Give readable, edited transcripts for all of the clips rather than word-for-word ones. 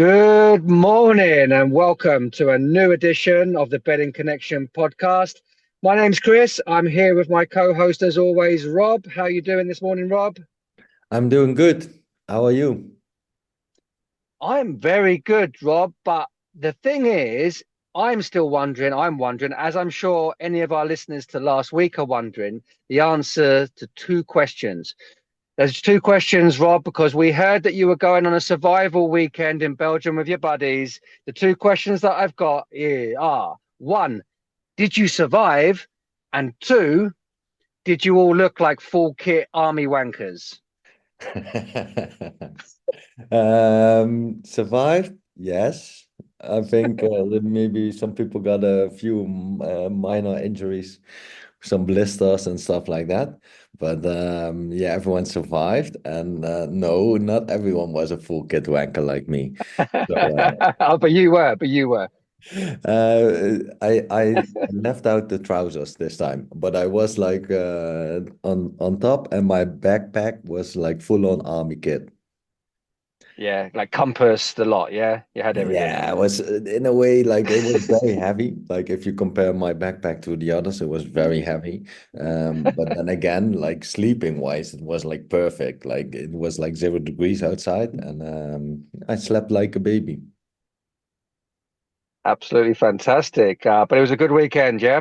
Good morning and welcome to a new edition of the Betting Connection podcast. My name's Chris. I'm here with my co-host as always, Rob. How are you doing this morning, Rob? I'm doing good. How are you? I'm very good, Rob, but the thing is, I'm wondering, as I'm sure any of our listeners to last week are wondering, the answer to two questions. There's two questions, Rob, because we heard that you were going on a survival weekend in Belgium with your buddies. The two questions that I've got here are, one, did you survive? And two, did you all look like full kit army wankers? Survived? Yes. I think that maybe some people got a few minor injuries, some blisters and stuff like that. But yeah, everyone survived. And no, not everyone was a full kit wanker like me. So Oh, but you were. I left out the trousers this time, but I was like on top, and my backpack was like full on army kit. Yeah, like compass, the lot. Yeah, you had everything. Yeah, it was in a way like it was very heavy. Like if you compare my backpack to the others, it was very heavy. But then again, like sleeping wise, it was like perfect. Like it was like 0 degrees outside, and I slept like a baby. Absolutely fantastic. But it was a good weekend, yeah?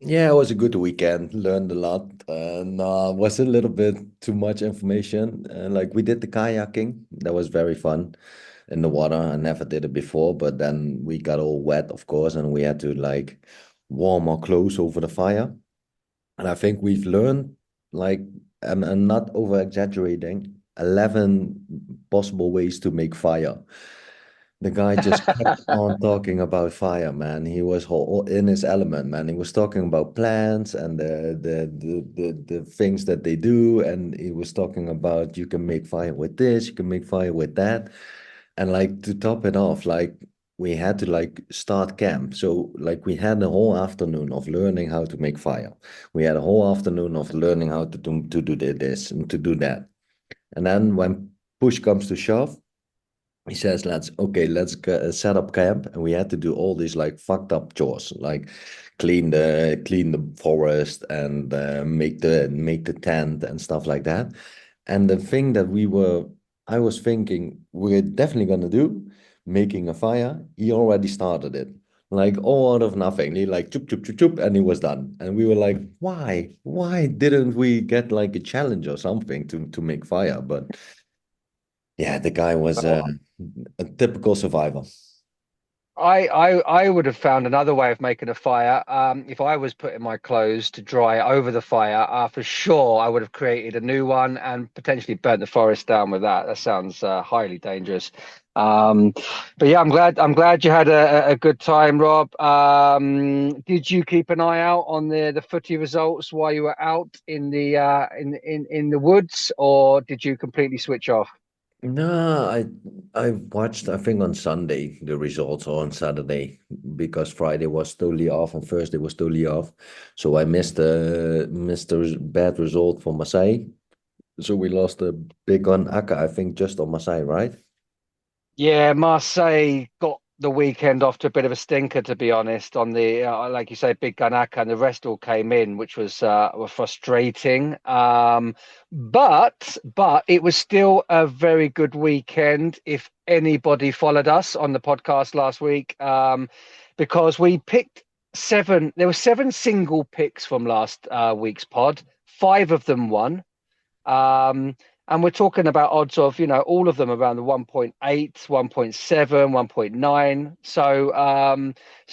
Yeah, it was a good weekend. Learned a lot. No, was a little bit too much information. Like we did the kayaking. That was very fun in the water. I never did it before, but then we got all wet, of course, and we had to like warm our clothes over the fire. And I think we've learned, like, I'm not over exaggerating, 11 possible ways to make fire. The guy just kept on talking about fire, man. He was in his element, man. He was talking about plants and the things that they do, and he was talking about you can make fire with this, you can make fire with that, and like to top it off, like we had to like start camp. So like we had a whole afternoon of learning how to make fire. We had a whole afternoon of learning how to do this and to do that. And then when push comes to shove, he says, let's set up camp, and we had to do all these like fucked up chores, like clean the forest and make the tent and stuff like that. And the thing that I was thinking we're definitely gonna do, making a fire. He already started it, like all out of nothing. He like choop choop choop choop, and he was done. And we were like, why? Why didn't we get like a challenge or something to make fire? But yeah, the guy was a typical survivor. I would have found another way of making a fire. If I was putting my clothes to dry over the fire, for sure I would have created a new one and potentially burnt the forest down with that. That sounds highly dangerous. Um, but yeah, I'm glad you had a good time, Rob. Did you keep an eye out on the footy results while you were out in the in the woods, or did you completely switch off? No, I watched I think on Sunday the results or on Saturday because Friday was totally off and Thursday was totally off. So I missed the bad result for Marseille. So we lost the Big Gun Acca, I think just on Marseille, right? Yeah, Marseille got the weekend off to a bit of a stinker, to be honest. On the like you say, Big Gun Acca, and the rest all came in, which was were frustrating. But it was still a very good weekend. If anybody followed us on the podcast last week, because we picked seven. There were seven single picks from last week's pod. Five of them won. Um, and we're talking about odds of, all of them around the 1.8, 1.7, 1.9. So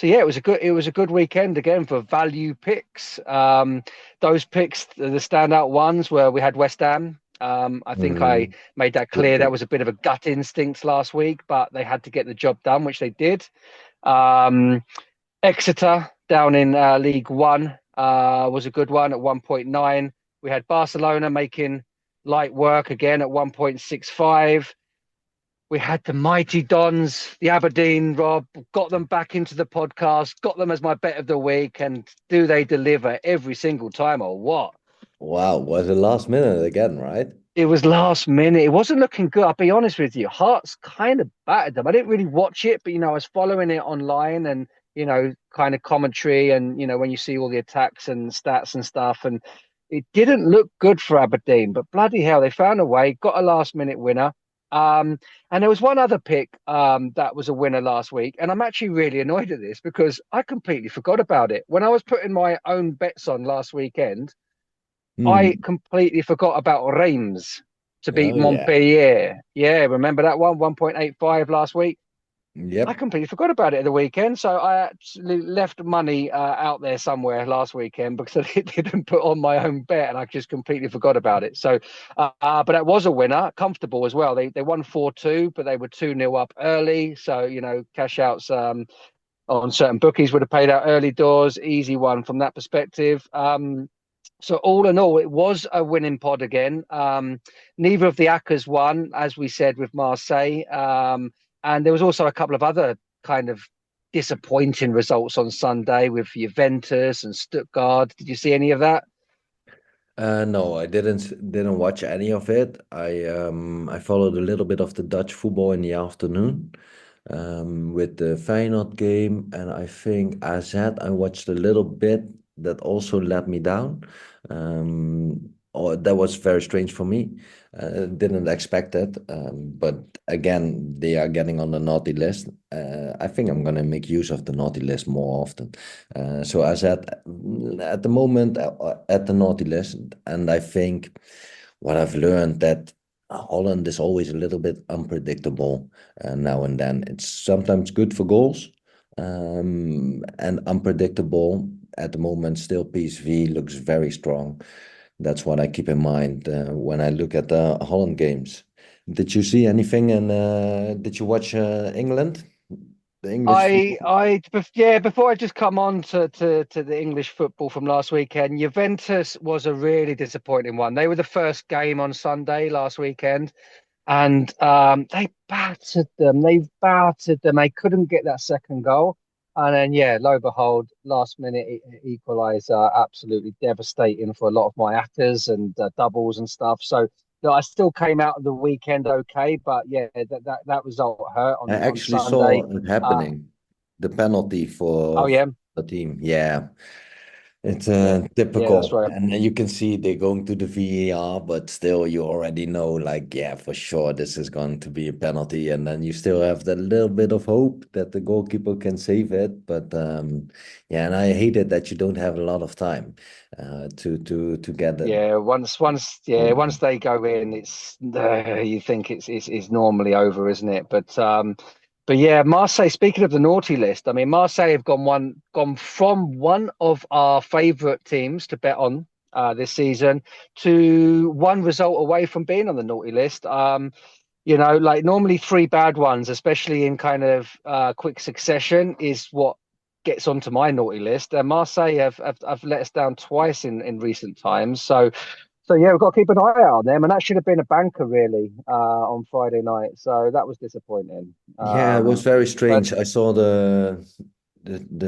yeah, it was a good weekend again for value picks. Those picks, the standout ones where we had West Ham. I think I Mm, made that good clear. That pick. was a bit of a gut instinct last week, but they had to get the job done, which they did. Um, Exeter down in League One was a good one at 1.9. We had Barcelona making light work again at 1.65. We had the mighty Dons, the Aberdeen, Rob, got them back into the podcast, got them as my bet of the week. And do they deliver every single time or what? Wow, was it last minute again, right? It was last minute. It wasn't looking good. I'll be honest with you. Hearts kind of battered them. I didn't really watch it, but I was following it online and kind of commentary and when you see all the attacks and stats and stuff, and it didn't look good for Aberdeen. But bloody hell, they found a way, got a last minute winner. Um, and there was one other pick that was a winner last week, and I'm actually really annoyed at this because I completely forgot about it when I was putting my own bets on last weekend. I Hmm. completely forgot about Reims to beat Oh yeah. Montpellier. Yeah, remember that one, 1.85 last week? I Yep. completely forgot about it at the weekend. So I actually left money out there somewhere last weekend because I didn't put on my own bet and I just completely forgot about it. So, but it was a winner, comfortable as well. They won 4-2, but they were 2-0 up early. So, cash outs on certain bookies would have paid out early doors. Easy one from that perspective. So all in all, it was a winning pod again. Neither of the Accas won, as we said with Marseille, and there was also a couple of other kind of disappointing results on Sunday with Juventus and Stuttgart. Did you see any of that? No, I didn't watch any of it. I followed a little bit of the Dutch football in the afternoon, with the Feyenoord game, and I think AZ I watched a little bit. That also let me down. That was very strange for me. Didn't expect it. But again, they are getting on the naughty list. I think I'm gonna make use of the naughty list more often. So as at the moment at the naughty list, and I think what I've learned that Holland is always a little bit unpredictable now and then. It's sometimes good for goals, and unpredictable. At the moment, still PSV looks very strong. That's what I keep in mind when I look at the Holland games. Did you see anything and did you watch England? The English football? Yeah, before I just come on to the English football from last weekend, Juventus was a really disappointing one. They were the first game on Sunday last weekend, and they battered them. They battered them. They couldn't get that second goal, and then yeah, lo and behold, last minute equaliser, absolutely devastating for a lot of my actors and doubles and stuff. So. No, I still came out of the weekend okay, but yeah, that result hurt I on actually Sunday. saw it Uh, happening. The penalty oh for yeah, the team. Yeah. It's yeah, yeah, that's typical. right. And then you can see they're going to the VAR, but still you already know, like, yeah, for sure this is going to be a penalty. And then you still have that little bit of hope that the goalkeeper can save it. But yeah, and I hate it that you don't have a lot of time to get it. Yeah, once they go in, it's you think it's normally over, isn't it? But yeah, Marseille. Speaking of the naughty list, I mean, Marseille have gone from one of our favourite teams to bet on this season to one result away from being on the naughty list. Like normally three bad ones, especially in kind of quick succession, is what gets onto my naughty list. Marseille have let us down twice in recent times. So yeah, we've got to keep an eye out on them. And that should have been a banker really on Friday night. So that was disappointing. Yeah, it was very But strange. I saw the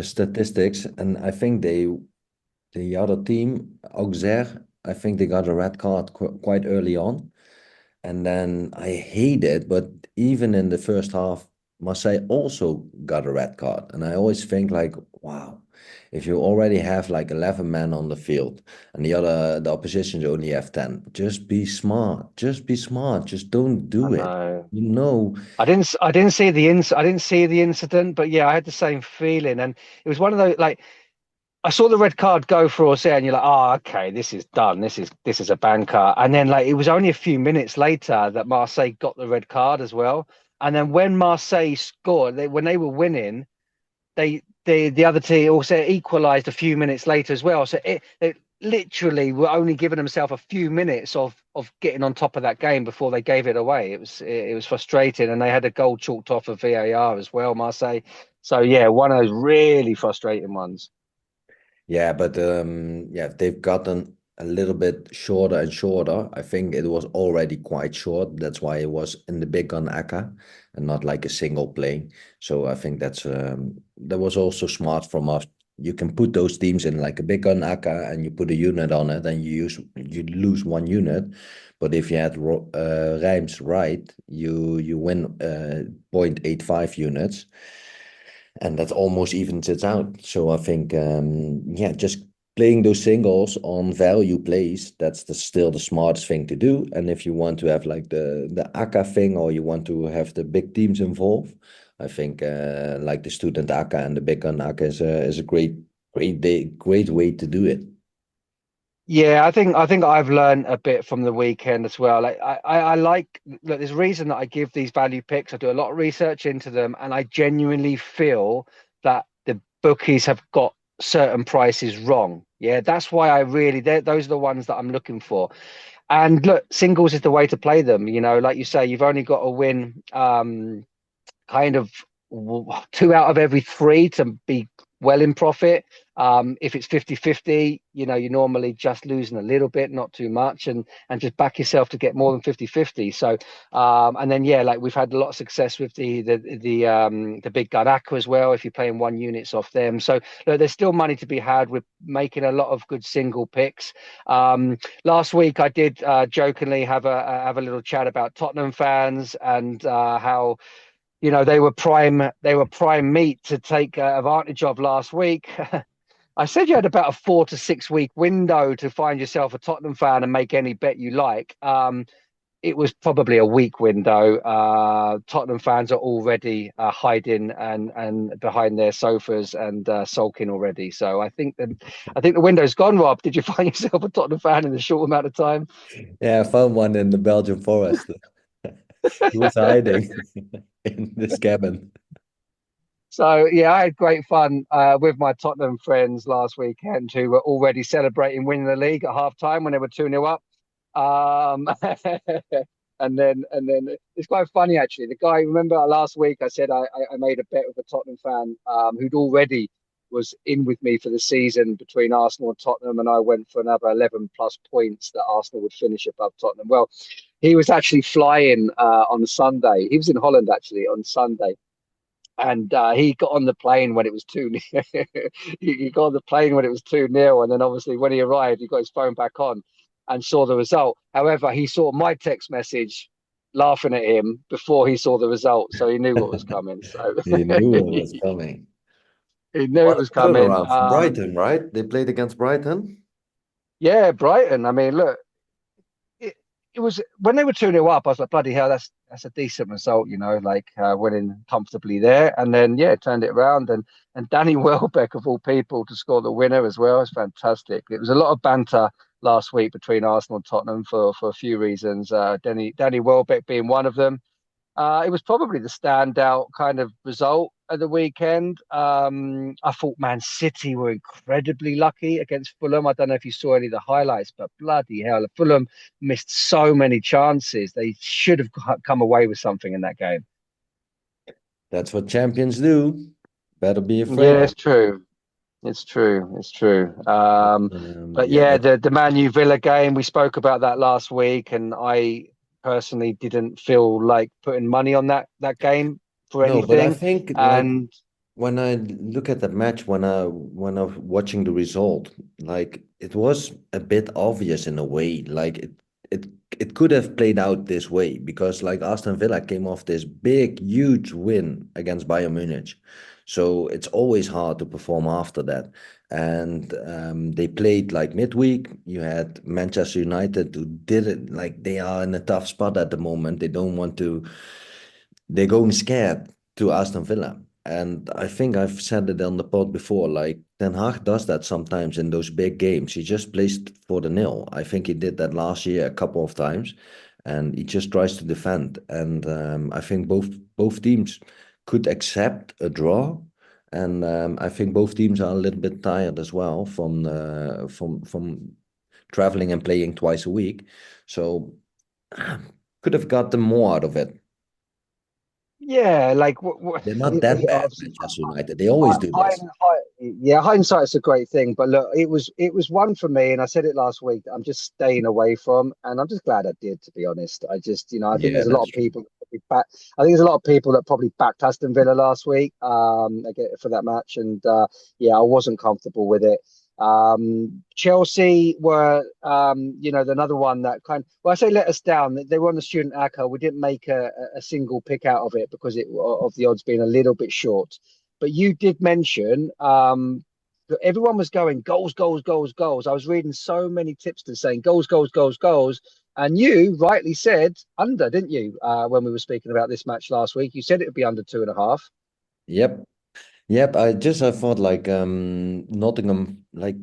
statistics, and I think the other team, Auxerre, I think they got a red card quite early on. And then I hate it, but even in the first half, Marseille also got a red card. And I always think like, wow, if you already have like 11 men on the field and the oppositions only have 10, just be smart. Just be smart. Just don't I do it. know. You know, I didn't see the incident, but yeah, I had the same feeling. And it was one of those like I saw the red card go for Orsay, and you're like, oh, okay, this is done. This is a banker. And then like it was only a few minutes later that Marseille got the red card as well. And then when Marseille scored, when they were winning, the other team also equalised a few minutes later as well. So it literally were only giving themselves a few minutes of getting on top of that game before they gave it away. It was frustrating, and they had a goal chalked off of VAR as well, Marseille. So yeah, one of those really frustrating ones. yeah, but yeah, they've gotten a little bit shorter and shorter. I think it was already quite short. That's why it was in the Big Gun Acca and not like a single play. So I think that was also smart from us you can put those teams in like a Big Gun Acca and you put a unit on it and you lose 1 unit. But if you had rhymes right, you win 0.85 units, and that almost evens it out. So I think, yeah, just playing those singles on value plays, that's still the smartest thing to do. And if you want to have like the Akka thing, or you want to have the big teams involved, I think like the Student Akka and the Big Gun Akka is a great way to do it. Yeah, I think I've learned a bit from the weekend as well. Like I like look, there's a reason that I give these value picks. I do a lot of research into them, and I genuinely feel that the bookies have got certain prices wrong. Yeah, that's why I really those are the ones that I'm looking for. And look, singles is the way to play them. Like you say, you've only got to win kind of 2 out of every 3 to be well in profit. If it's 50-50, you're normally just losing a little bit, not too much, and just back yourself to get more than 50-50. So and then yeah, like we've had a lot of success with the Big Gun Acca as well, if you're playing 1 units off them. So look, there's still money to be had. We're making a lot of good single picks. Last week I did jokingly have a little chat about Tottenham fans and how they were prime meat to take advantage of last week. I said you had about a 4 to 6 week window to find yourself a Tottenham fan and make any bet you like. It was probably a week window. Tottenham fans are already hiding and behind their sofas and sulking already. So I think the window's gone. Rob, did you find yourself a Tottenham fan in a short amount of time? Yeah, I found one in the Belgian forest. He was hiding in this cabin. So yeah, I had great fun with my Tottenham friends last weekend who were already celebrating winning the league at half time when they were 2-0 up. Um, and then it's quite funny actually. The guy, remember last week I said I made a bet with a Tottenham fan who'd already was in with me for the season between Arsenal and Tottenham, and I went for another 11 plus points that Arsenal would finish above Tottenham. Well, he was actually flying on Sunday. He was in Holland actually on Sunday, and he got on the plane when it was 2-0. He got on the plane when it was 2-0, and then obviously when he arrived, he got his phone back on and saw the result. However, he saw my text message laughing at him before he saw the result, so he knew what was coming. So He knew it was coming. he knew What it a was coming. turnaround from Brighton, right? They played against Brighton. Yeah, Brighton. I mean, look, it was when they were 2-0 up, I was like, bloody hell, that's a decent result, like winning comfortably there. And then yeah, turned it around, and Danny Welbeck of all people to score the winner as well. It's fantastic. It was a lot of banter last week between Arsenal and Tottenham for a few reasons. Danny Welbeck being one of them. It was probably the standout kind of result of the weekend. I thought Man City were incredibly lucky against Fulham. I don't know if you saw any of the highlights, but bloody hell, Fulham missed so many chances. They should have come away with something in that game. That's what champions do. Better be afraid Yeah, of. it's true. It's true. It's true. But Yeah, yeah, that the Man U Villa game, we spoke about that last week, and I personally didn't feel like putting money on that game for no, but I anything. think like And when I look at the match, when I'm watching the result, like it was a bit obvious in a way. Like it it could have played out this way because like Aston Villa came off this big, huge win against Bayern Munich. So it's always hard to perform after that. And they played like midweek. You had Manchester United who did it like they are in a tough spot at the moment. They don't want to they're going scared to Aston Villa. And I think I've said it on the pod before, like Ten Hag does that sometimes in those big games. He just plays for the nil. I think he did that last year a couple of times, and he just tries to defend. And I think both teams could accept a draw, and I think both teams are a little bit tired as well from traveling and playing twice a week. So could have gotten more out of it. yeah, like They're not that bad, obviously, Manchester United. They always do this. yeah, hindsight's a great thing. But look, it was one for me, and I said it last week. I'm just staying away from, and I'm just glad I did. To be honest, I just, I think Yeah, there's a lot that's of true. people probably backed. I think there's a lot of people that probably backed Aston Villa last week, again, for that match, and yeah, I wasn't comfortable with it. Chelsea were, another one that well, I say let us down. They were on the Student Acca. We didn't make a single pick out of it because of the odds being a little bit short. But you did mention everyone was going goals, goals, goals, goals. I was reading so many tipsters saying goals, goals, goals, goals. And you rightly said under, didn't you? When we were speaking about this match last week, you said it would be under 2.5. Yep. Yep. I thought like Nottingham, like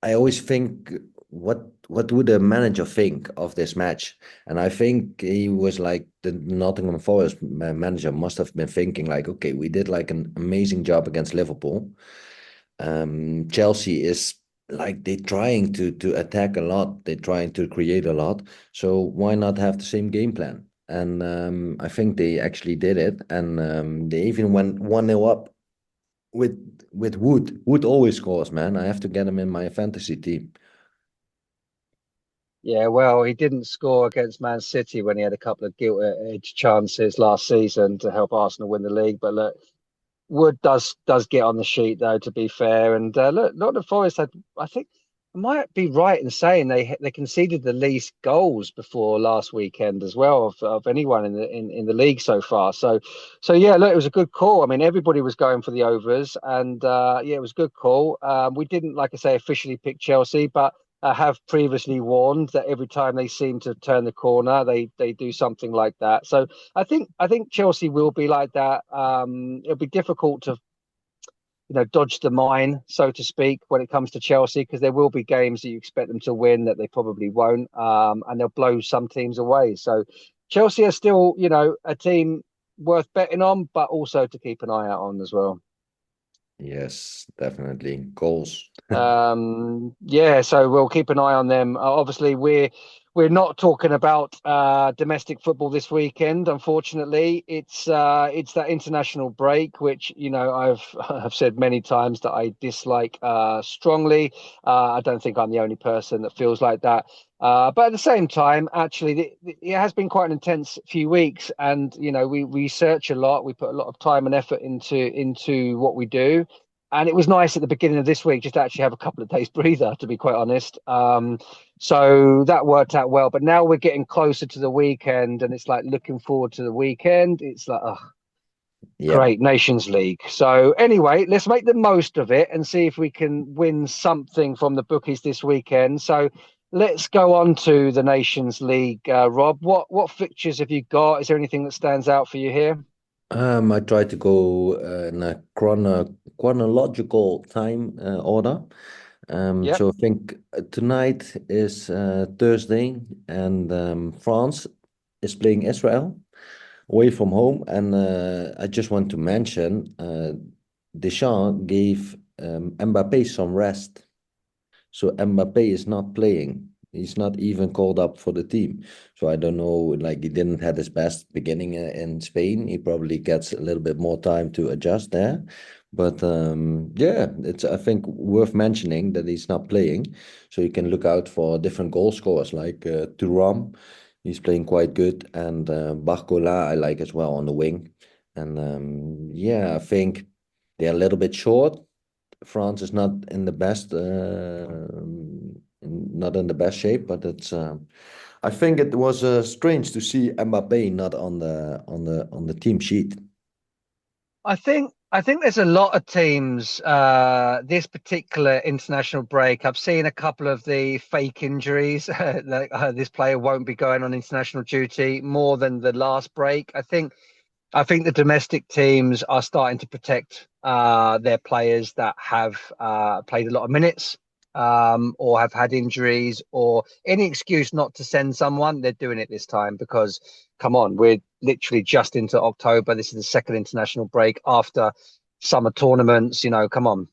I always think what would the manager think of this match? And I think he was like the Nottingham Forest manager must have been thinking like, okay, we did like an amazing job against Liverpool. Chelsea is like they're trying to attack a lot. They're trying to create a lot. So why not have the same game plan? And I think they actually did it. And they even went 1-0 up with Wood. Wood always scores, man. I have to get him in my fantasy team. Yeah, well, he didn't score against Man City when he had a couple of gilt-edged chances last season to help Arsenal win the league. But look, Wood does get on the sheet though, to be fair. And look, Nottingham Forest had, I think, I might be right in saying they conceded the least goals before last weekend as well of anyone in the league so far. So yeah, look, it was a good call. I mean, everybody was going for the overs, and yeah, it was a good call. We didn't, like I say, officially pick Chelsea, but I have previously warned that every time they seem to turn the corner, they do something like that. So I think Chelsea will be like that. It'll be difficult to dodge the mine, so to speak, when it comes to Chelsea, because there will be games that you expect them to win that they probably won't, and they'll blow some teams away. So Chelsea are still, a team worth betting on, but also to keep an eye out on as well. Yes, definitely. Goals. Yeah, so we'll keep an eye on them. Obviously, we're not talking about domestic football this weekend. Unfortunately, it's that international break, which I've said many times that I dislike strongly. I don't think I'm the only person that feels like that. But at the same time, actually, it has been quite an intense few weeks, and we research a lot. We put a lot of time and effort into what we do. And it was nice at the beginning of this week just to actually have a couple of days breather, to be quite honest. So that worked out well. But now we're getting closer to the weekend, and it's like looking forward to the weekend. It's like, oh, Yep. great, Nations League. So anyway, let's make the most of it and see if we can win something from the bookies this weekend. So let's go on to the Nations League. Rob, what fixtures have you got? Is there anything that stands out for you here? I try to go in a chronological time order. Yep. So I think tonight is Thursday, and France is playing Israel away from home. And I just want to mention Deschamps gave Mbappé some rest. So Mbappé is not playing. He's not even called up for the team. So I don't know, like he didn't have his best beginning in Spain. He probably gets a little bit more time to adjust there. But yeah, it's I think worth mentioning that he's not playing. So you can look out for different goal scorers like Thuram. He's playing quite good. And Barcola I like as well on the wing. And yeah, I think they're a little bit short. France is not in the best, not in the best shape, but it's. I think it was strange to see Mbappé not on the team sheet. I think there's a lot of teams this particular international break. I've seen a couple of the fake injuries. Like this player won't be going on international duty more than the last break. I think the domestic teams are starting to protect their players that have played a lot of minutes, or have had injuries, or any excuse not to send someone. They're doing it this time because, come on, we're literally just into October. This is the second international break after summer tournaments. Come on.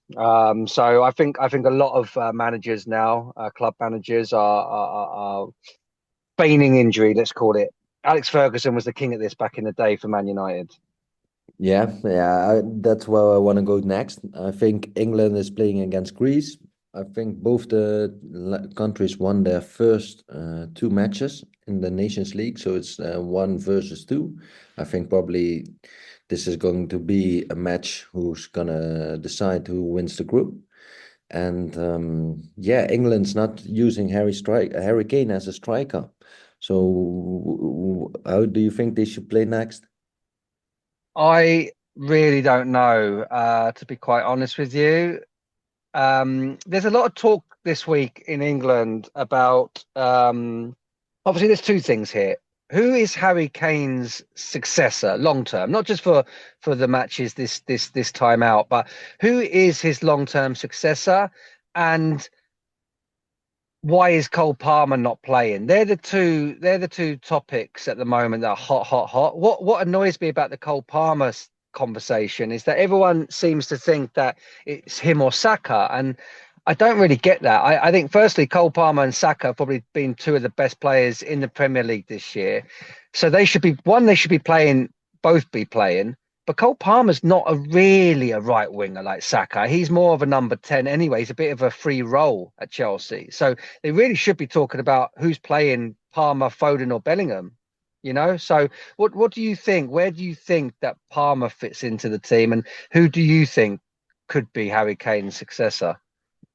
So I think a lot of managers now, club managers, are feigning injury. Let's call it. Alex Ferguson was the king at this back in the day for Man United. Yeah, yeah, that's where I want to go next. I think England is playing against Greece. I think both the countries won their first two matches in the Nations League, so it's one versus two. I think probably this is going to be a match who's gonna decide who wins the group. And yeah, England's not using Harry Kane as a striker. So how do you think they should play next? I really don't know, to be quite honest with you. There's a lot of talk this week in England about obviously there's two things here. Who is Harry Kane's successor long term? Not just for the matches this time out, but who is his long term successor? And why is Cole Palmer not playing? They're the two topics at the moment that are hot, hot, hot. What annoys me about the Cole Palmer conversation is that everyone seems to think that it's him or Saka, and I don't really get that. I think firstly, Cole Palmer and Saka have probably been two of the best players in the Premier League this year. So they should be one, they should be playing, both be playing. But Cole Palmer's not really a right winger like Saka. He's more of a number 10 anyway. He's a bit of a free role at Chelsea. So they really should be talking about who's playing Palmer, Foden, or Bellingham. So what do you think? Where do you think that Palmer fits into the team, and who do you think could be Harry Kane's successor?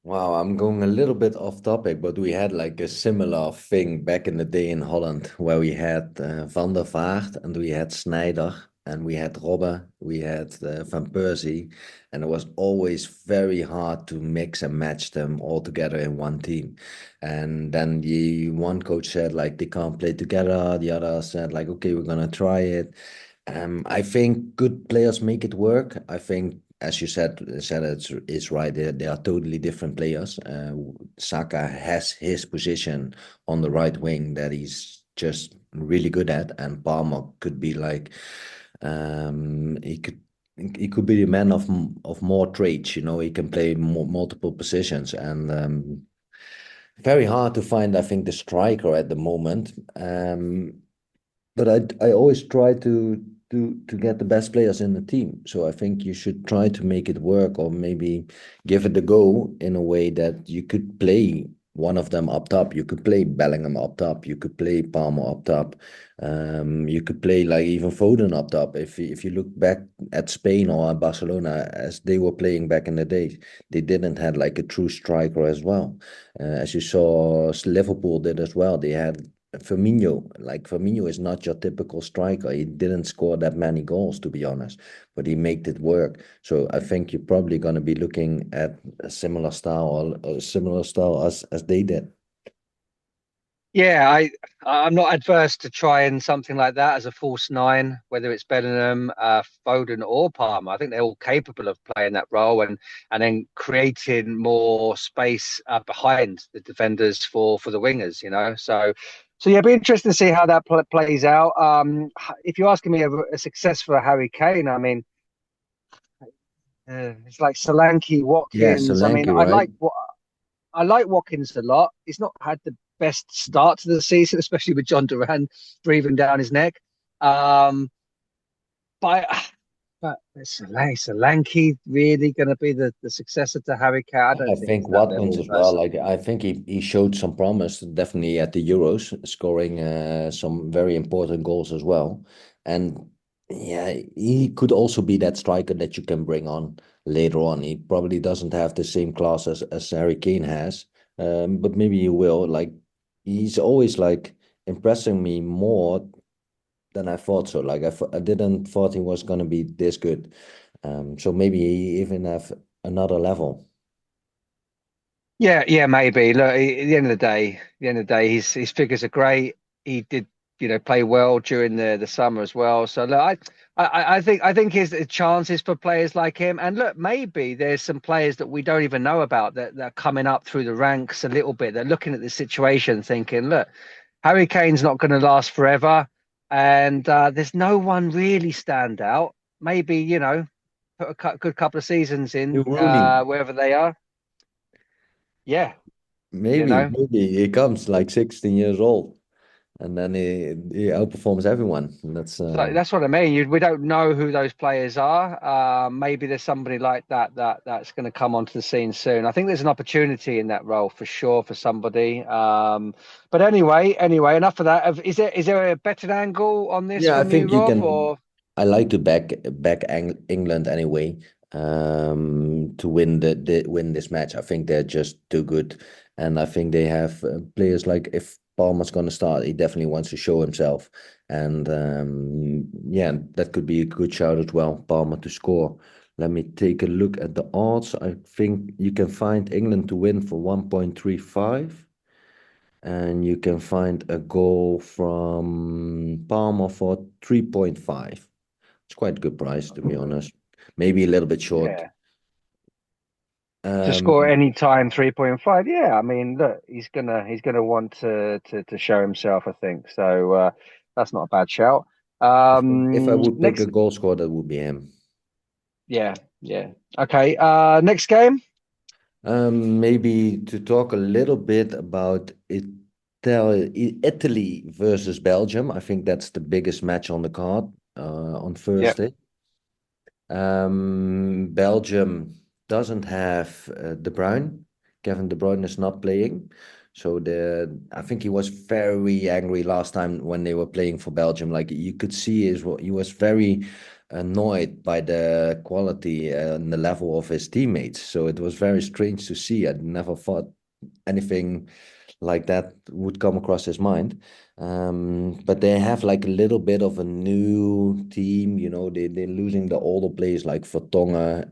Wow, I'm going a little bit off topic, but we had like a similar thing back in the day in Holland where we had Van der Vaart and we had Sneijder and we had Robben, we had Van Persie, and it was always very hard to mix and match them all together in one team. And then the one coach said like they can't play together, the other said like okay, we're gonna try it. I think good players make it work. I think, as you said it's right. They are totally different players. Saka has his position on the right wing that he's just really good at, and Palmer could be like he could be the man of more traits. He can play multiple positions, and very hard to find. I think the striker at the moment. But I always try to get the best players in the team. So I think you should try to make it work, or maybe give it a go in a way that you could play one of them up top. You could play Bellingham up top. You could play Palmer up top. You could play like even Foden up top. If you look back at Spain or at Barcelona as they were playing back in the day, they didn't have like a true striker as well. As you saw, Liverpool did as well. They had Firmino is not your typical striker. He didn't score that many goals, to be honest, but he made it work. So I think you're probably going to be looking at a similar style, or a similar style as they did. Yeah, I'm not adverse to trying something like that as a false nine, whether it's Bellingham, Foden, or Palmer. I think they're all capable of playing that role and then creating more space behind the defenders for the wingers. So yeah, it'll be interesting to see how that plays out. If you're asking me a success for Harry Kane, I mean, it's like Solanke, Yeah, Watkins. I mean, Solanke, right? I like Watkins a lot. He's not had the best start to the season, especially with John Duran breathing down his neck. Um, but is Solanke really going to be the successor to Harry Kane? I I don't think think he's that Watkins level as well. personally. Like I think he showed some promise definitely at the Euros, scoring some very important goals as well. And yeah, he could also be that striker that you can bring on later on. He probably doesn't have the same class as Harry Kane has, but maybe he will. Like he's always like impressing me more than I thought so. Like I didn't thought he was gonna be this good. So maybe he even have another level. Yeah, yeah, maybe. Look, at the end of the day, his figures are great. He did, play well during the summer as well. So look, I think his chances for players like him, and look, maybe there's some players that we don't even know about that are coming up through the ranks a little bit. They're looking at the situation, thinking, look, Harry Kane's not going to last forever, and there's no one really stand out. Maybe put a good couple of seasons New in Rooney. wherever they are. Yeah, you Maybe, know. maybe he comes like 16 years old. and then he outperforms everyone. And So that's what I mean. We don't know who those players are. Maybe there's somebody like that's going to come onto the scene soon. I think there's an opportunity in that role for sure for somebody. But anyway, enough of that. Is there a betting angle on this Yeah, I from you, think you Rob? can. Or I like to back England anyway, to win win this match. I think they're just too good, and I think they have players like if Palmer's going to start, he definitely wants to show himself, and yeah, that could be a good shout as well. Palmer to score. Let me take a look at the odds. I think you can find England to win for 1.35. And you can find a goal from Palmer for 3.5. It's quite a good price, to be honest. Maybe a little bit short. yeah, to Um, score any time 3.5. Yeah, I mean, look, he's gonna want to show himself. I think so. That's not a bad shout. if I would pick a Next, goal scorer, that would be him. yeah, yeah. Okay. Next game. Maybe to talk a little bit about Italy versus Belgium. I think that's the biggest match on the card on Yeah. Thursday. Belgium doesn't have De Bruyne. Kevin De Bruyne is not playing. So I think he was very angry last time when they were playing for Belgium. Like you could see he was very annoyed by the quality and the level of his teammates. So it was very strange to see. I never thought anything like that would come across his mind. But they have like a little bit of a new team, they're losing the older players like Vertonghen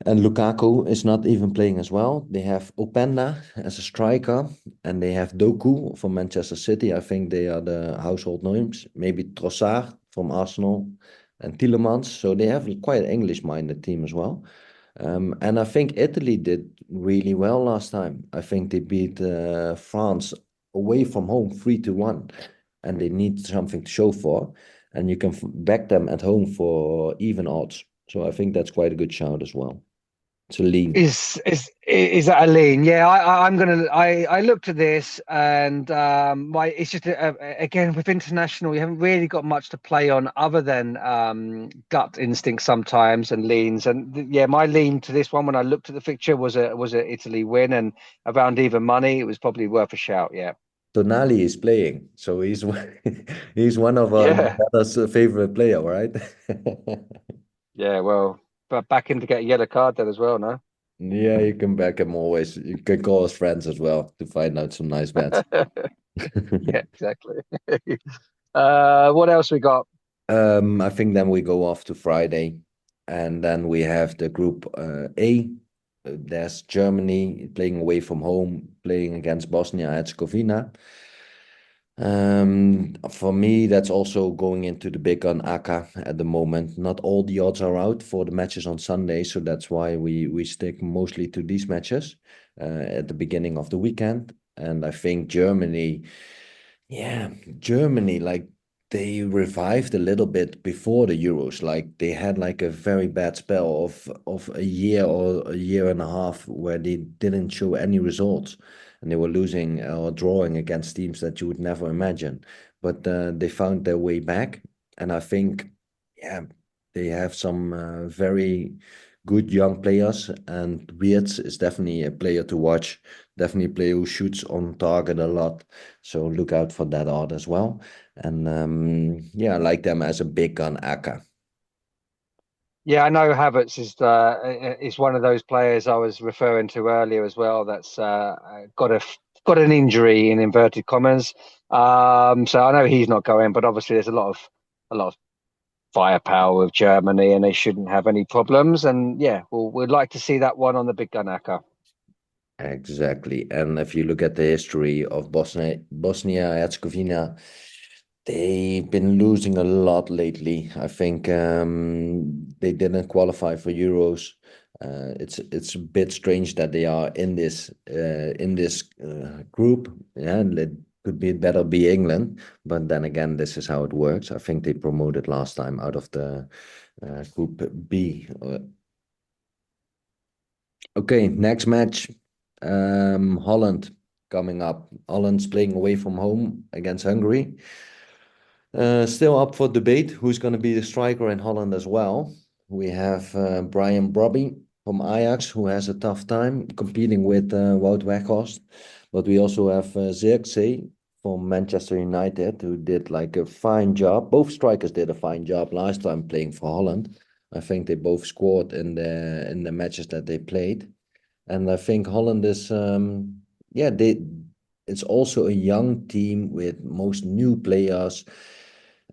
and Lukaku is not even playing as well. They have Openda as a striker, and they have Doku from Manchester City. I think they are the household names. Maybe Trossard from Arsenal and Tielemans. So they have quite an English-minded team as well. And I think Italy did really well last time. I think they beat France away from home 3-1, and they need something to show for. And you can back them at home for even odds. So I think that's quite a good shout as well. It's a lean. Is that a lean? Yeah, I looked at this and my it's just again with international you haven't really got much to play on other than gut instinct sometimes and leans and yeah my lean to this one when I looked at the fixture was a Italy win and around even money it was probably worth a shout. Yeah, Tonali is playing, so he's he's one of yeah, Bella's favorite player, right? yeah. Well, but back in to get a yellow card then as well, no? Yeah, you can back him always. You can call us friends as well to find out some nice bets. Yeah, exactly. What else we got? I think then we go off to Friday, and then we have the group A. There's Germany playing away from home, playing against Bosnia Herzegovina. For me, that's also going into the Big Gun Acca at the moment. Not all the odds are out for the matches on Sunday, so that's why we stick mostly to these matches at the beginning of the weekend. And I think Germany, yeah, Germany, like they revived a little bit before the Euros. Like they had like a very bad spell of a year or a year and a half where they didn't show any results, and they were losing or drawing against teams that you would never imagine. But they found their way back, and I think, yeah, they have some very good young players, and Weirts is definitely a player to watch. Definitely a player who shoots on target a lot. So look out for that odd as well. And yeah, I like them as a big gun Acca. Yeah, I know Havertz is one of those players I was referring to earlier as well. That's got an injury in inverted commas. So I know he's not going, but obviously there's a lot of firepower with Germany, and they shouldn't have any problems. And yeah, we'd like to see that one on the Big Gun Acca. Exactly. And if you look at the history of Bosnia Herzegovina, they've been losing a lot lately. I think they didn't qualify for Euros. It's a bit strange that they are in this group. Yeah, and it could be better be England, but then again, this is how it works. I think they promoted last time out of the group B. Okay, next match. Holland coming up. Holland's playing away from home against Hungary. Still up for debate who's going to be the striker in Holland as well. We have Brian Brobby from Ajax, who has a tough time competing with Wout Weghorst. But we also have Zirkzee from Manchester United, who did like a fine job. Both strikers did a fine job last time playing for Holland. I think they both scored in the matches that they played. And I think Holland is, it's also a young team with most new players.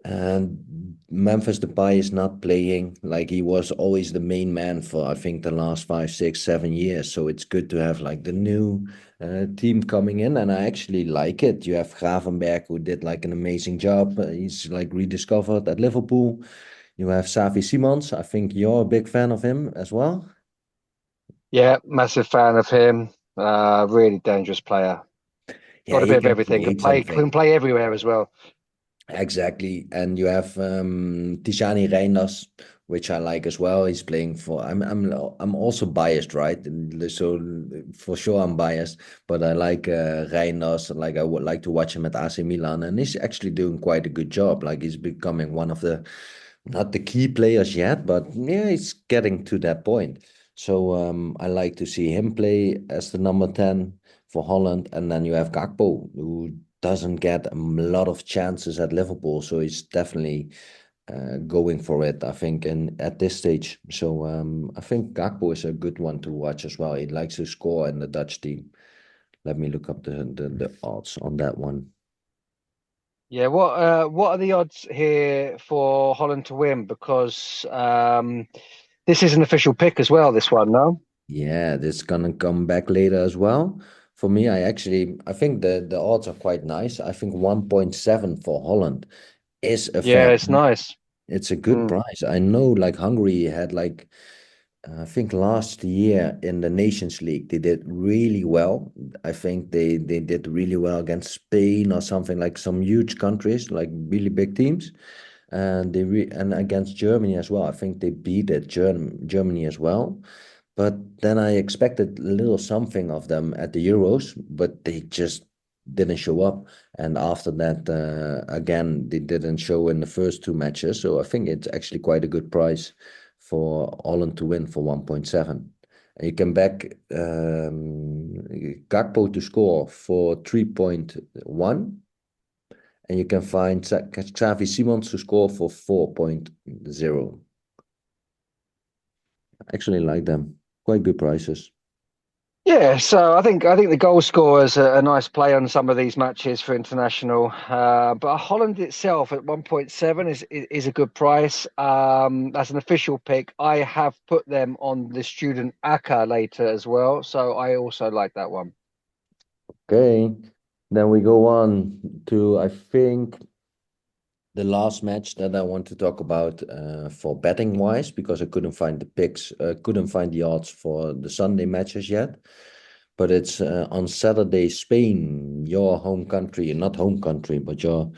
And Memphis Depay is not playing. Like, he was always the main man for, I think, the last 5, 6, 7 years. So it's good to have like the new team coming in, and I actually like it. You have Gravenberg, who did like an amazing job. He's like rediscovered at Liverpool. You have Xavi Simons. I think you're a big fan of him as well. Yeah, massive fan of him. Really dangerous player. Yeah, Got a he bit of can everything. create Can something. play everywhere as well. Exactly. And you have Tijani Reinders, which I like as well. He's playing for I'm also biased, right? And so for sure I'm biased, but I like Reinders. Like, I would like to watch him at AC Milan, and he's actually doing quite a good job. Like, he's becoming one of the, not the key players yet, but yeah, he's getting to that point. So I like to see him play as the number 10 for Holland. And then you have Gakpo, who doesn't get a lot of chances at Liverpool, so he's definitely going for it, I think, in at this stage. So I think Gakpo is a good one to watch as well. He likes to score in the Dutch team. Let me look up the odds on that one. Yeah, what are the odds here for Holland to win? Because this is an official pick as well, this one, no? Yeah, this is gonna come back later as well. For me, I think the odds are quite nice. I think 1.7 for Holland is a Yeah, fair. it's nice. It's a good Mm. price. I know, like, Hungary had like, I think last year in the Nations League they did really well. I think they did really well against Spain or something, like some huge countries, like really big teams, and and against Germany as well. I think they beat Germany as well. But then I expected a little something of them at the Euros, but they just didn't show up. And after that, again, they didn't show in the first two matches. So I think it's actually quite a good price for Holland to win for 1.7. And you can back Gakpo to score for 3.1. And you can find Xavi Simons to score for 4.0. Actually like them. Quite good prices. Yeah, so I think the goal scorers are a nice play on some of these matches for international. But Holland itself at 1.7 is a good price. That's an official pick. I have put them on the Student Acca later as well, so I also like that one. Okay, then we go on to, I think, the last match that I want to talk about for betting wise, because I couldn't find the picks, couldn't find the odds for the Sunday matches yet. But it's on Saturday, Spain, your home country, not home country, but your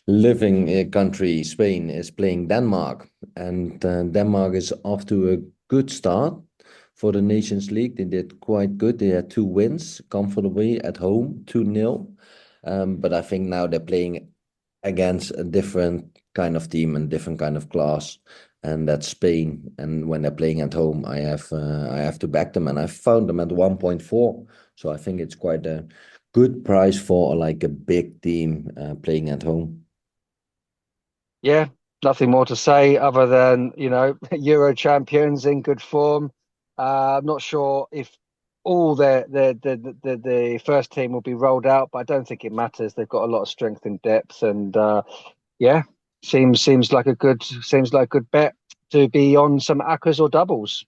living country, Spain, is playing Denmark. And Denmark is off to a good start for the Nations League. They did quite good. They had two wins comfortably at home, 2-0. But I think now they're playing against a different kind of team and different kind of class, and that's Spain. And when they're playing at home, I have to back them, and I found them at 1.4. So I think it's quite a good price for like a big team playing at home. Yeah, nothing more to say other than, Euro champions in good form. I'm not sure if all the first team will be rolled out, but I don't think it matters. They've got a lot of strength and depth, and yeah, seems like a good bet to be on some accas or doubles.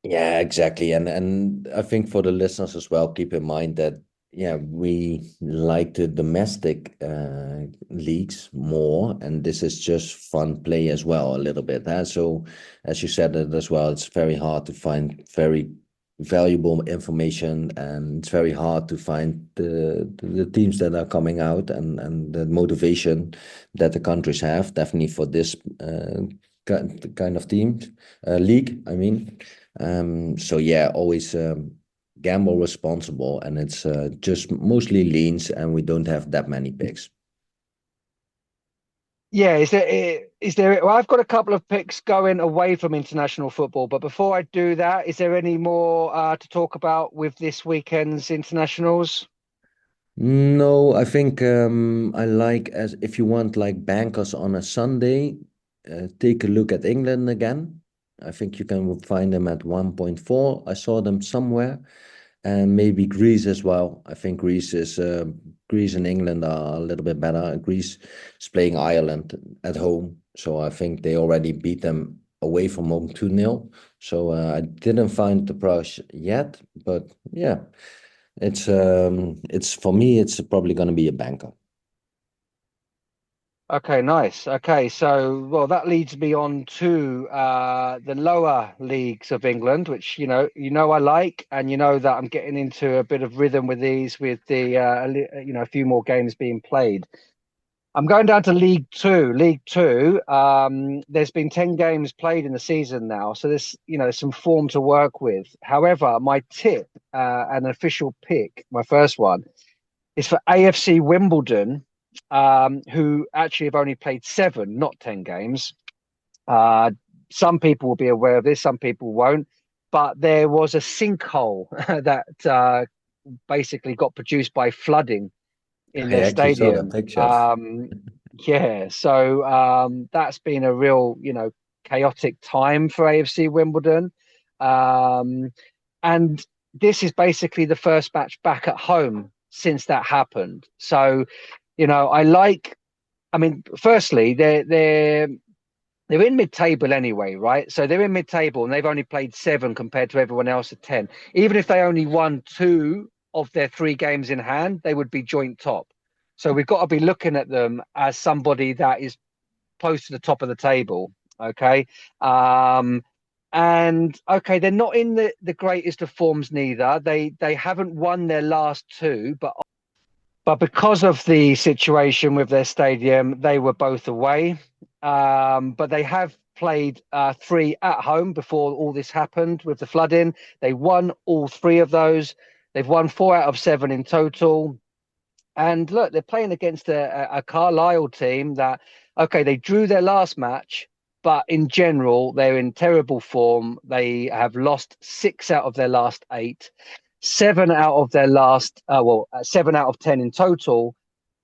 Yeah, exactly. And I think for the listeners as well, keep in mind that, yeah, we like the domestic leagues more, and this is just fun play as well, a little bit. Huh? So, as you said it as well, it's very hard to find very valuable information, and it's very hard to find the teams that are coming out, and the motivation that the countries have, definitely for this kind of teams, league, I mean. So yeah, always gamble responsible, and it's just mostly leans, and we don't have that many picks. Yeah, is there well, I've got a couple of picks going away from international football, but before I do that, is there any more to talk about with this weekend's internationals? No, I think I like, as if you want like bankers on a Sunday, take a look at England again. I think you can find them at 1.4. I saw them somewhere, and maybe Greece as well. I think Greece and England are a little bit better. Greece is playing Ireland at home, so I think they already beat them away from home 2-0. So I didn't find the price yet, but yeah. It's for me, it's probably going to be a banker. Okay, nice. Okay, so well, that leads me on to the lower leagues of England, which I like, and you know that I'm getting into a bit of rhythm with these, with the a few more games being played. I'm going down to League Two. League Two. There's been 10 games played in the season now, so there's some form to work with. However, my tip, an official pick, my first one, is for AFC Wimbledon, who actually have only played seven, not 10 games. Uh, some people will be aware of this, some people won't. But there was a sinkhole that basically got produced by flooding in I their actually saw the stadium. pictures. Yeah, so that's been a real, chaotic time for AFC Wimbledon. Um, and this is basically the first match back at home since that happened. So, I mean, firstly, they're in mid-table anyway, right? So they're in mid-table and they've only played seven compared to everyone else at 10. Even if they only won two of their three games in hand, they would be joint top. So we've got to be looking at them as somebody that is close to the top of the table. Okay. And okay, they're not in the greatest of forms neither. They haven't won their last two, but because of the situation with their stadium, they were both away. But they have played three at home before all this happened with the flooding. They won all three of those. They've won 4 out of 7 in total. And look, they're playing against a Carlisle team that, okay, they drew their last match, but in general, they're in terrible form. They have lost 6 out of their last 8, 7 out of 10 in total.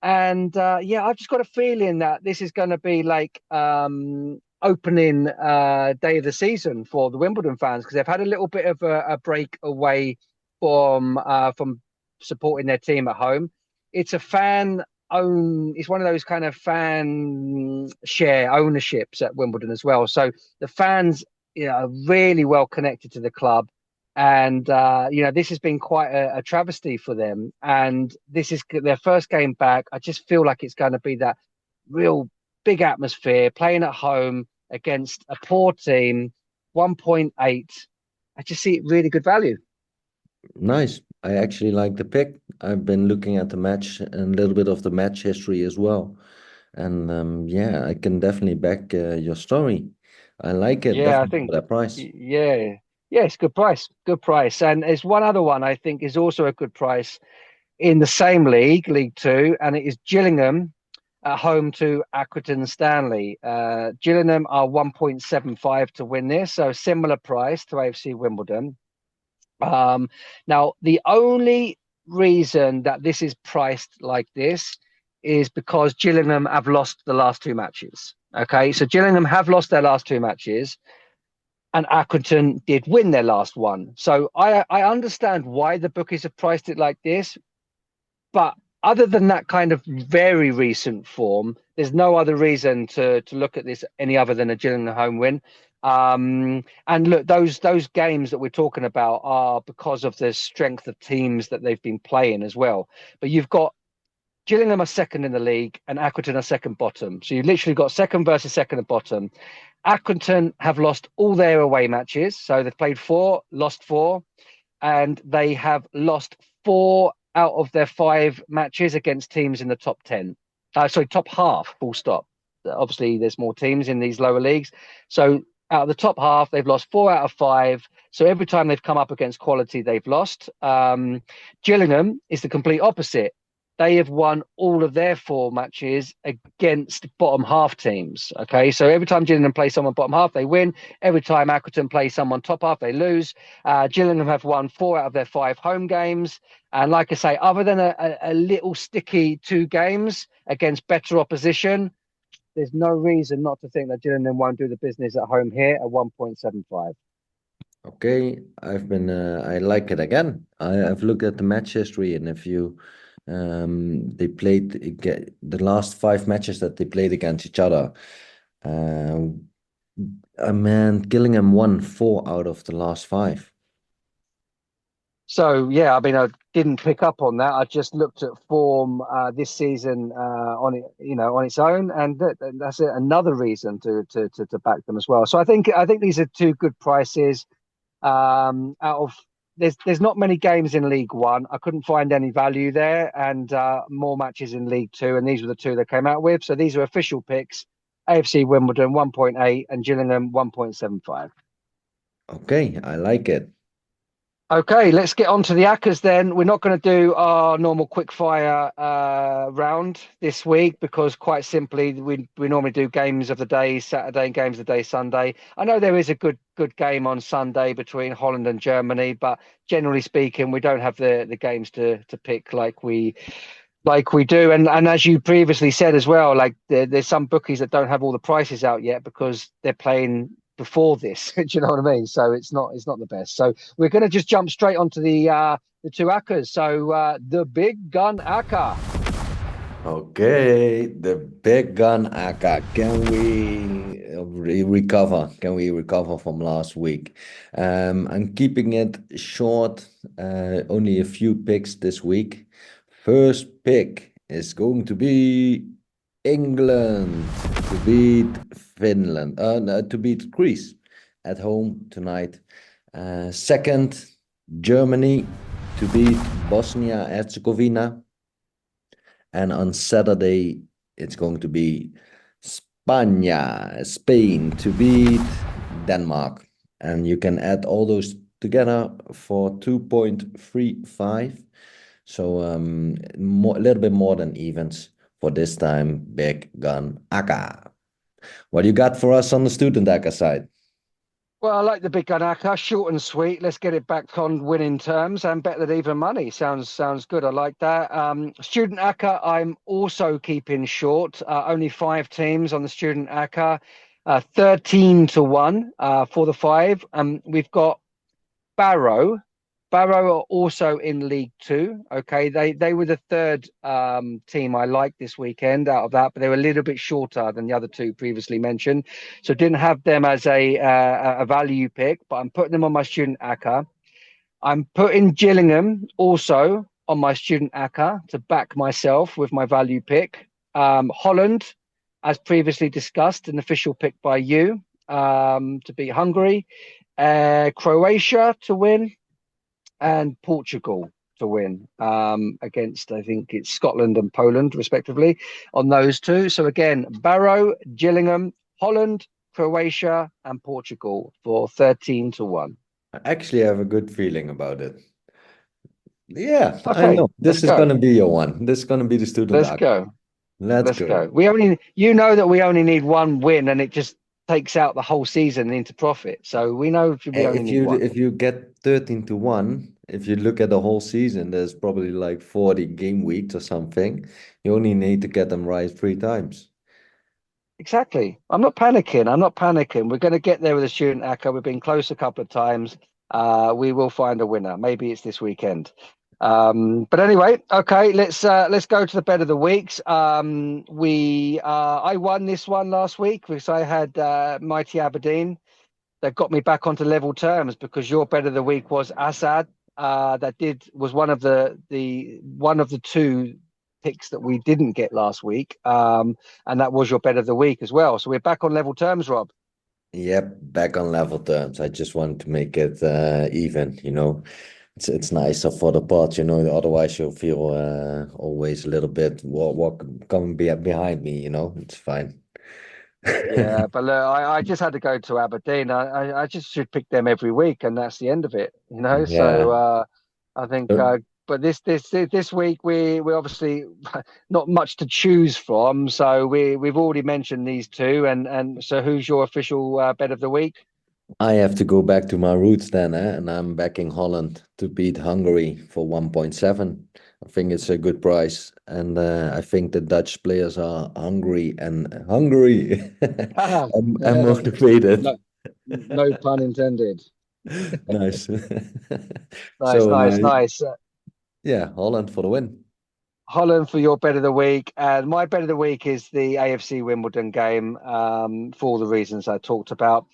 And yeah, I've just got a feeling that this is going to be like opening day of the season for the Wimbledon fans, because they've had a little bit of a break away from supporting their team at home. It's a fan own. It's one of those kind of fan share ownerships at Wimbledon as well. So the fans, are really well connected to the club, and this has been quite a travesty for them. And this is their first game back. I just feel like it's going to be that real big atmosphere playing at home against a poor team. 1.8. I just see it really good value. Nice. I actually like the pick. I've been looking at the match and a little bit of the match history as well. And yeah, I can definitely back your story. I like it, Yeah, I definitely think, for that price. yeah, yeah, it's good price, good price. And there's one other one I think is also a good price in the same league, League Two, and it is Gillingham at home to Accrington Stanley. Gillingham are 1.75 to win this, so similar price to AFC Wimbledon. Now, the only reason that this is priced like this is because Gillingham have lost the last two matches. Okay, so Gillingham have lost their last two matches, and Accrington did win their last one. So I understand why the bookies have priced it like this, but other than that kind of very recent form, there's no other reason to look at this any other than a Gillingham home win. And look, those games that we're talking about are because of the strength of teams that they've been playing as well. But you've got Gillingham are second in the league and Accrington are second bottom. So you've literally got second versus second and bottom. Accrington have lost all their away matches. So they've played 4, lost 4, and they have lost 4 out of their 5 matches against teams in the top 10. Sorry, top half, full stop. Obviously, there's more teams in these lower leagues. So out of the top half, they've lost 4 out of 5. So every time they've come up against quality, they've lost. Gillingham is the complete opposite. They have won all of their 4 matches against bottom half teams. Okay, so every time Gillingham play someone bottom half, they win. Every time Accrington play someone top half, they lose. Gillingham have won 4 out of their 5 home games. And like I say, other than a little sticky 2 games against better opposition, there's no reason not to think that Gillingham won't do the business at home here at 1.75. Okay, I like it again. I've looked at the match history, and if you they played the last 5 matches that they played against each other. Man, Gillingham won 4 out of the last 5. So yeah, I mean, I didn't pick up on that. I just looked at form this season on it, on its own, and that's another reason to back them as well. So I think these are 2 good prices. Out of there's not many games in League One. I couldn't find any value there, and more matches in League Two, and these were the 2 they came out with. So these are official picks: AFC Wimbledon 1.8 and Gillingham 1.75. Okay, I like it. Okay, let's get on to the Accas then. We're not going to do our normal quick fire round this week because quite simply we normally do games of the day Saturday and games of the day Sunday. I know there is a good game on Sunday between Holland and Germany, but generally speaking, we don't have the games to pick like we do. And as you previously said as well, like there's some bookies that don't have all the prices out yet because they're playing before this. Do you know what I mean? So it's not the best. So we're going to just jump straight onto the 2 Accas. So the Big Gun Acca. Okay, the Big Gun Acca. Can we recover? Can we recover from last week? I'm keeping it short. Only a few picks this week. First pick is going to be England to beat Finland. No, to beat Greece at home tonight. Second, Germany to beat Bosnia Herzegovina. And on Saturday, it's going to be Spain to beat Denmark. And you can add all those together for 2.35. So a little bit more than evens for this time, Big Gun Acca. What do you got for us on the Student Acca side? Well, I like the Big Gun Acca, short and sweet. Let's get it back on winning terms and bet that even money sounds good. I like that. Student Acca, I'm also keeping short. Only 5 teams on the Student Acca, 13-1 for the 5. We've got Barrow. Barrow are also in League Two. Okay, they were the 3rd team I liked this weekend out of that, but they were a little bit shorter than the other 2 previously mentioned, so didn't have them as a value pick. But I'm putting them on my Student Acca. I'm putting Gillingham also on my Student Acca to back myself with my value pick. Holland, as previously discussed, an official pick by you to beat Hungary. Croatia to win. And Portugal to win against, I think it's Scotland and Poland, respectively, on those 2. So again, Barrow, Gillingham, Holland, Croatia, and Portugal for 13-1. I actually have a good feeling about it. Yeah, Okay, I know. This is going to be your one. This is going to be the Student Let's Acca. go. Let's go. We only, that we only need 1 win, and it just takes out the whole season into profit. So we know we only need 1. If you get 13-1, if you look at the whole season, there's probably like 40 game weeks or something. You only need to get them right 3 times. Exactly. I'm not panicking. We're going to get there with the Student Acca. We've been close a couple of times. We will find a winner. Maybe it's this weekend. But anyway, okay, let's go to the bet of the weeks. I won this one last week because I had Mighty Aberdeen. That got me back onto level terms because your bet of the week was Assad. Was one of the 2 picks that we didn't get last week. And that was your bet of the week as well. So we're back on level terms, Rob. Yep, back on level terms. I just want to make it even, It's nicer for the pot, otherwise you'll feel always a little bit what coming behind me, It's fine. Yeah, but look, I just had to go to Aberdeen. I just should pick them every week, and that's the end of it, you know. So Yeah. I think, So but this week we obviously not much to choose from. So we've already mentioned these two, and so who's your official bet of the week? I have to go back to my roots then, and I'm backing Holland to beat Hungary for 1.7. I think it's a good price, and I think the Dutch players are hungry and hungry and No, motivated. no pun intended. Nice. Nice, So, nice, nice. yeah, Holland for the win. Holland for your bet of the week, and my bet of the week is the AFC Wimbledon game, for all the reasons I talked about.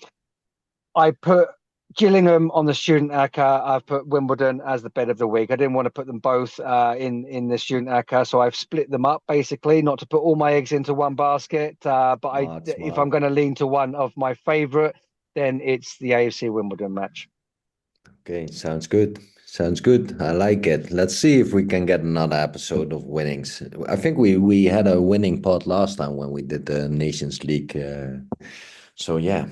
I put Gillingham on the Student Acca. I've put Wimbledon as the bet of the week. I didn't want to put them both in the Student Acca, so I've split them up basically, not to put all my eggs into one basket. But Smart, if smart. I'm going to lean to one of my favourite, then it's the AFC Wimbledon match. Okay, sounds good. Sounds good. I like it. Let's see if we can get another episode of winnings. I think we had a winning pot last time when we did the Nations League. So yeah,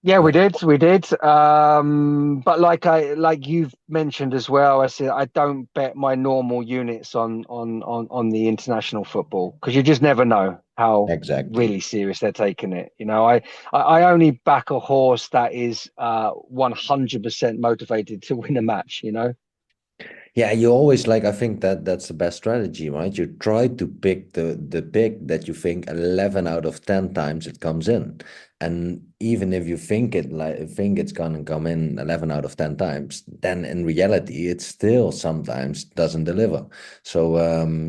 Yeah, we let- did, we did. But like you've mentioned as well, I said I don't bet my normal units on the international football because you just never know how exactly. really serious they're taking it. You know, I only back a horse that is 100% motivated to win a match, you know. Yeah, you always like, I think that that's the best strategy, right? You try to pick the pick that you think 11 out of 10 times it comes in. And even if you think it's gonna come in 11 out of 10 times, then in reality it still sometimes doesn't deliver. So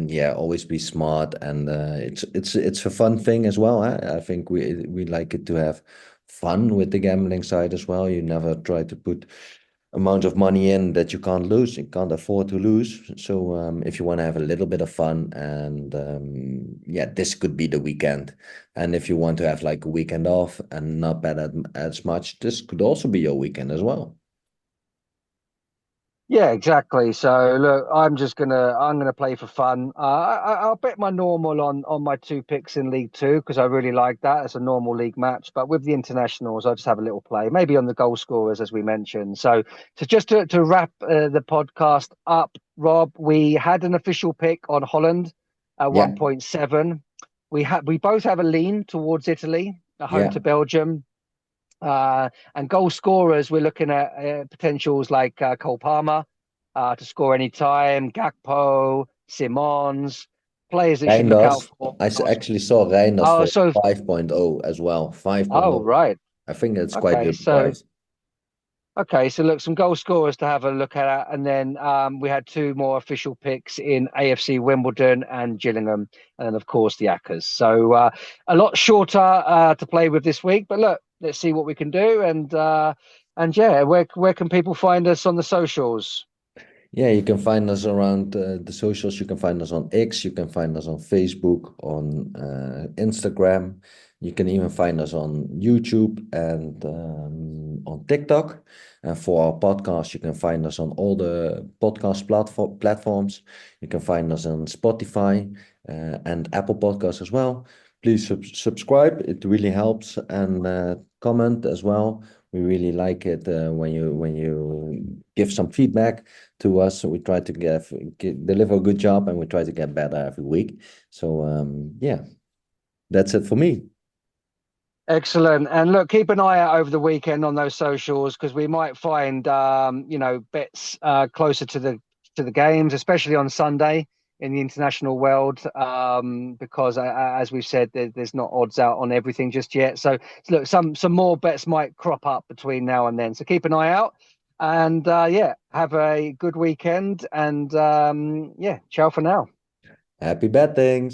yeah, always be smart, and it's a fun thing as well. I think we like it to have fun with the gambling side as well. You never try to put amount of money in that you can't lose, you can't afford to lose. So if you want to have a little bit of fun, and yeah, this could be the weekend. And if you want to have like a weekend off and not bet as much, this could also be your weekend as well. Yeah, exactly. So look, I'm gonna play for fun. I'll bet my normal on my two picks in League Two because I really like that. It's a normal league match, but with the internationals, I'll just have a little play, maybe on the goal scorers as we mentioned. So just to wrap the podcast up, Rob, we had an official pick on Holland at Yeah, 1.7. We both have a lean towards Italy at home yeah. to Belgium. And goal scorers, we're looking at potentials like Cole Palmer to score any time, Gakpo, Simons, players that you should look out Reinders. for. Actually saw Reinders Oh, for so 5.0 as well. oh 5.0. right, I think it's quite okay, good price. so look, some goal scorers to have a look at, and then we had two more official picks in AFC Wimbledon and Gillingham, and then of course the Accas. So a lot shorter to play with this week, but look, let's see what we can do, and yeah, where can people find us on the socials? Yeah, you can find us around the socials. You can find us on X. You can find us on Facebook, on Instagram. You can even find us on YouTube and on TikTok. And for our podcast, you can find us on all the podcast platforms. You can find us on Spotify and Apple Podcasts as well. Please subscribe. It really helps, and comment as well. We really like it when you give some feedback to us. So we try to deliver a good job, and we try to get better every week. So yeah, that's it for me. Excellent. And look, keep an eye out over the weekend on those socials because we might find bets closer to the games, especially on Sunday in the international world. Because as we've said, there's not odds out on everything just yet. So look, some more bets might crop up between now and then. So keep an eye out. And yeah, have a good weekend. And yeah, ciao for now. Happy betting.